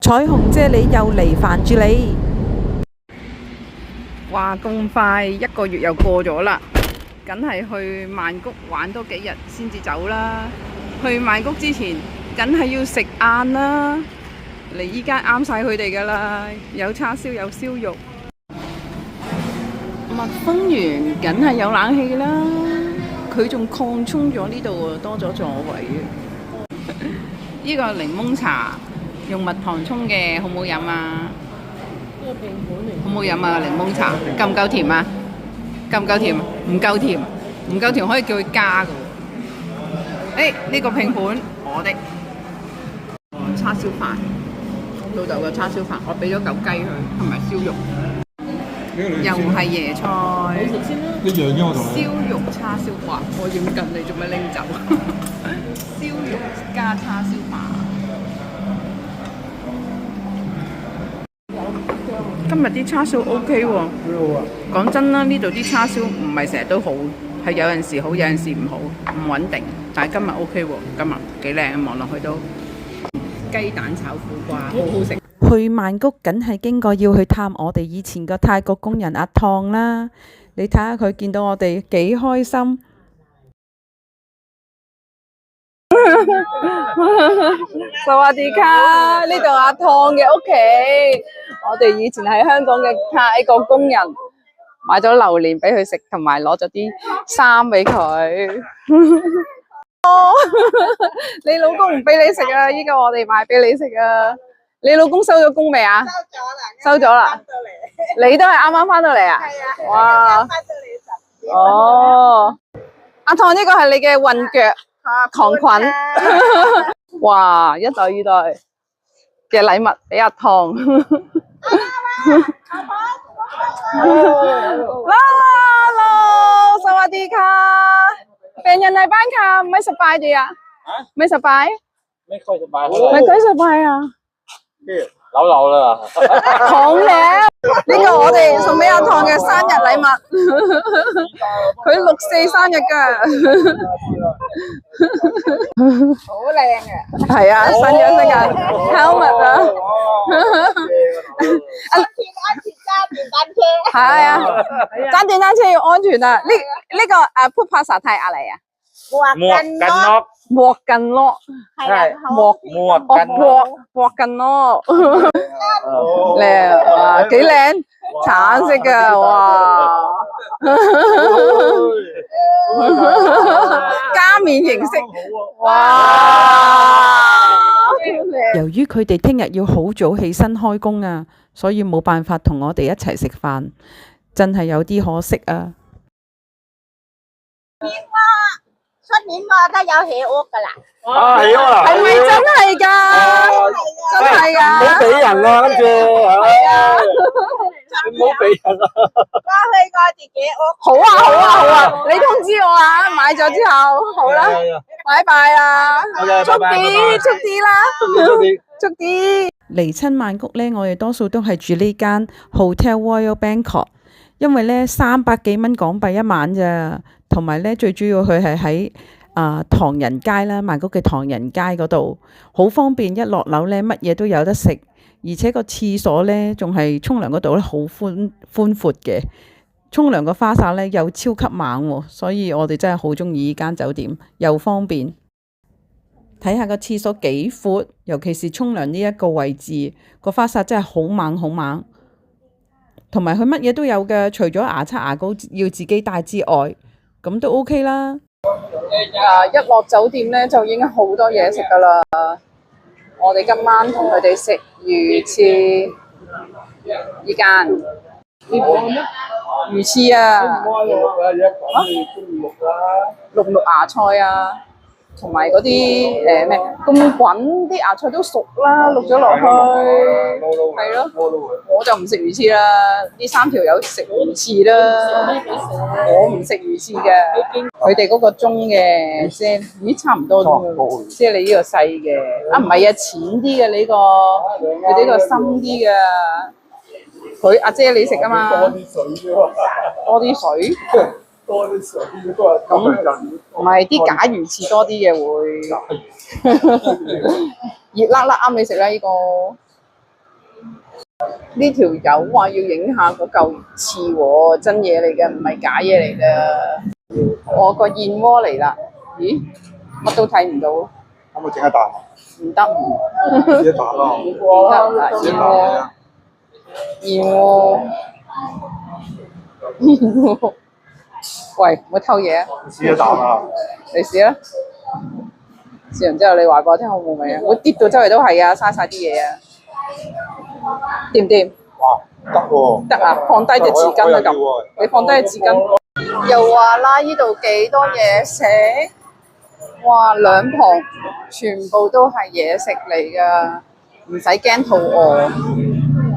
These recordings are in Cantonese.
彩虹姐你又嚟煩住你。哇！咁快1個月又過咗啦，梗係去曼谷玩多幾日先至走啦。去曼谷之前，梗係要食晏啦。嚟依間啱晒佢哋噶啦，有叉燒有燒肉。蜜蜂園梗係有冷氣啦，佢仲擴充咗呢度喎，多咗座位。呢個檸檬茶用蜜糖沖嘅，好唔好飲啊？好唔好飲啊？檸檬茶夠唔夠甜啊？夠唔夠甜？唔夠甜，唔夠甜可以叫佢加㗎喎。呢個拼盤我的叉燒飯，老豆嘅叉燒飯，我俾咗嚿雞佢，同埋燒肉，又係椰菜。一樣啫，我同你。燒肉叉燒飯，我要緊你做咩拎走？燒肉加叉燒飯。今日啲叉燒 OK 喎，講真啦，呢度啲叉燒唔係成日都好，係有陣時好，有陣時唔好，唔穩定。但係今日 OK 喎，今日幾靚，望落去都雞蛋炒苦瓜，好好食。去曼谷梗係經過要去探我哋以前個泰國工人阿燙啦，你睇下佢見到我哋幾開心。薩瓦迪卡，呢度阿燙嘅屋企，我哋以前喺香港嘅泰國工人買咗榴蓮俾佢食，同埋攞咗啲衫俾佢。你老公唔俾你食啊？依個我哋買俾你食啊！你老公收咗工未啊？收咗啦。你都係啱啱翻到嚟啊？哇！哦，阿燙呢個係你嘅混腳糖裙。哇！一袋二袋嘅禮物俾阿燙。Hello， สวัสดีค่ะเป็นยังไงบ้างคะไม่สบายดีอ่ะไม่สบายไม่ค่อยสบายเท่าไหร่ ไม่ค่อยสบาย啊扭啦。好靚，呢個我哋送俾阿燙嘅生日禮物，佢6/4生日噶，好靚嘅，係啊，新樣式嘅 helmet 啊，係啊，揸電單車要安全啊，呢個พูดภาษาไทยอะไร啊？หมวกกันน็อก หมวกกันน็อก ใช่หมวกกันน็อก หมวกกันน็อก靚哇，幾靚，橙色噶哇，加冕形式，哇！由於佢哋聽日要好早起身開工啊，所以冇辦法同我哋一齊食飯，真係有啲可惜啊！出年我都有起屋噶啦，啊，起屋啦，係咪真係㗎？真係唔好㗎？俾人啦，跟住，你唔好俾人啦。我去過自己屋。好啊好啊好啊！你通知我啊，買咗之後，好啦，拜拜啊，速啲速啲啦，速啲。嚟親曼谷呢，我哋多數都係住呢間 Hotel Royal Bangkok，因為呢300幾蚊港幣一晚咋，同埋呢最主要佢係喺唐人街啦，曼谷嘅唐人街嗰度，好方便，一落樓呢乜嘢都有得食，而且個廁所呢仲係沖涼嗰度呢好寬闊嘅，沖涼個花灑呢又超級猛喎，所以我哋真係好中意呢間酒店，又方便。睇下個廁所幾闊，尤其是沖涼呢一個位置，個花灑真係好猛好猛，同埋佢乜嘢都有嘅，除咗牙刷牙膏要自己帶之外，咁都 OK 啦。一落酒店咧就已經好多嘢食噶啦，我哋今晚同佢哋食魚翅呢間魚翅啊，綠芽菜啊。同埋嗰啲咩咁滾啲芽菜都熟啦，淥咗落去，係咯。我就唔食魚翅啦，呢3條友食魚翅啦，我唔食魚翅嘅。佢哋嗰個中嘅先，咦差唔多啫，即係你呢個細嘅，啊唔係啊淺啲嘅你個，佢哋呢個深啲嘅。佢阿姐你食啊嘛，多啲水。咁唔係啲假魚翅多啲嘅會熱辣辣啱你食啦呢個。呢條友話要影下嗰嚿刺喎，真嘢嚟嘅，唔係假嘢嚟嘅。我個燕窩嚟啦，咦？乜都睇唔到，可唔可以整一啖？唔得，試一啖咯。唔得啦，試一啖燕窩，燕窩，喂，唔好偷嘢啊！試一啖啊！你試啦，試完之後你話俾我聽好冇味啊？會跌到周圍都係啊，嘥晒啲嘢啊！掂唔掂？哇，得喎！得啊，放低隻紙巾啊咁，你放低隻紙巾。又話啦，呢度幾多嘢食，哇！兩旁全部都係嘢食嚟噶，唔使驚肚餓，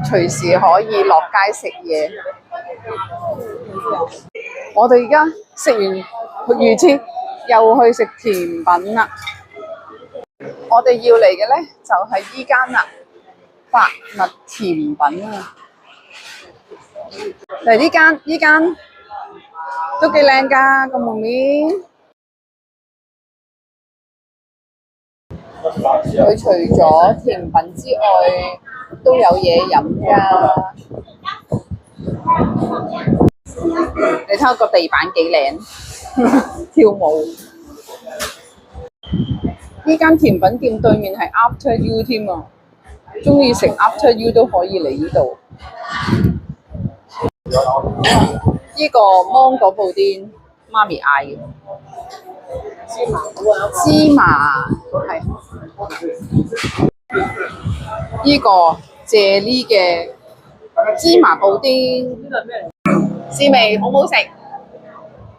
隨時可以落街食嘢。我哋而家食完魚翅，又去食甜品啦。我哋要嚟嘅咧就係依間啦，百物甜品啊！嚟呢間都幾靚㗎個門面。佢除咗甜品之外，都有嘢飲㗎。你睇下個地板幾靚，跳舞。呢間甜品店對面係 After You 添啊！中意食 After You 都可以嚟呢度。呢個芒果布甸，媽咪嗌嘅。芝麻係。呢個謝呢嘅芝麻布甸，試味好唔好食？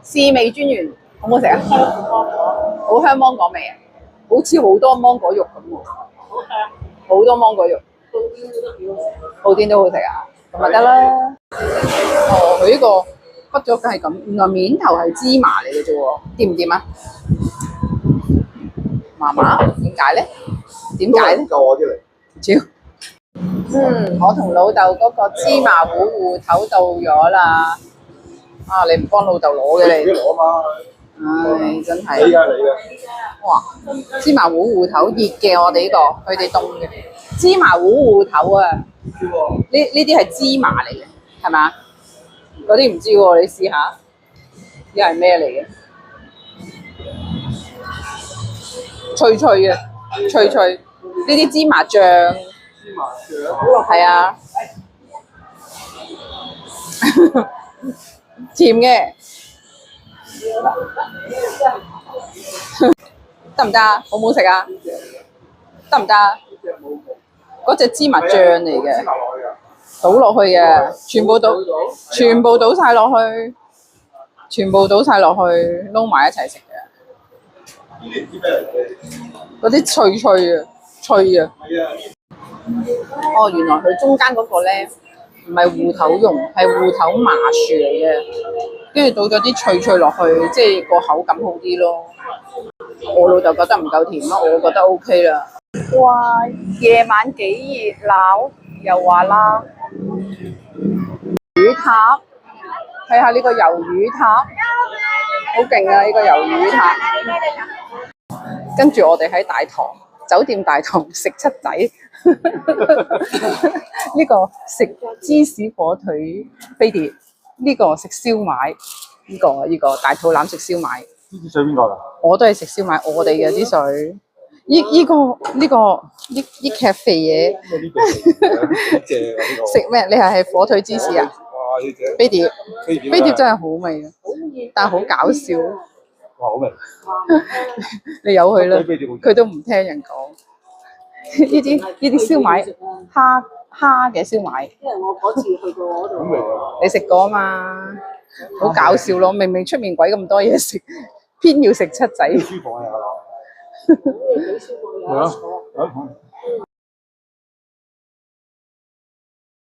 試味專員好唔好食啊？好香芒果味啊！好似好多芒果肉咁喎。好多芒果肉。布甸都好食啊！咁咪得啦。哦，佢呢個畢咗嘅係咁，原來面頭係芝麻嚟嘅啫喎，掂唔掂啊？麻麻，點解咧？點解咧？夠我啲嚟。超。我同老豆嗰個芝麻糊芋頭到咗啦。啊，你唔幫老豆攞嘅你？自己攞嘛。唉，真係。你㗎你㗎。哇！芝麻糊芋頭熱嘅，我哋呢個，佢哋凍嘅。芝麻糊芋頭啊！呢啲係芝麻嚟嘅，係嘛？嗰啲唔知喎，你試下，呢係咩嚟嘅？脆脆嘅，脆脆。呢啲芝麻醬，芝麻醬。係啊，甜嘅，得唔得啊？好唔好食啊？得唔得啊？嗰隻芝麻醬嚟嘅。倒落去嘅，全部倒晒落去，撈埋一齊食嘅。嗰啲脆啊！哦，原來佢中間嗰個咧唔係芋頭蓉，係芋頭麻薯嚟嘅，跟住倒咗啲脆落去，即係個口感好啲咯。我老豆覺得唔夠甜咯，我覺得 OK 啦。哇！夜晚幾熱鬧，又話啦〜魚塔，睇下呢個魷魚塔，好勁啊！呢個魷魚塔。跟住我哋喺大堂酒店大堂食七仔，呢個食芝士火腿飛碟，呢個食燒賣，呢個大肚腩食燒賣。呢支水邊個㗎？我都係食燒賣，我哋嘅啲水。呢劇肥嘢。食咩？你係火腿芝士啊？飛碟真係好味啊，但係好搞笑。哇，好味！你由佢啦，佢都唔聽人講。呢啲燒賣，蝦嘅燒賣。因為我嗰次去過嗰度。你食過啊嘛？好搞笑咯！明明出面鬼咁多嘢食，偏要食七仔。舒服啊！係啊。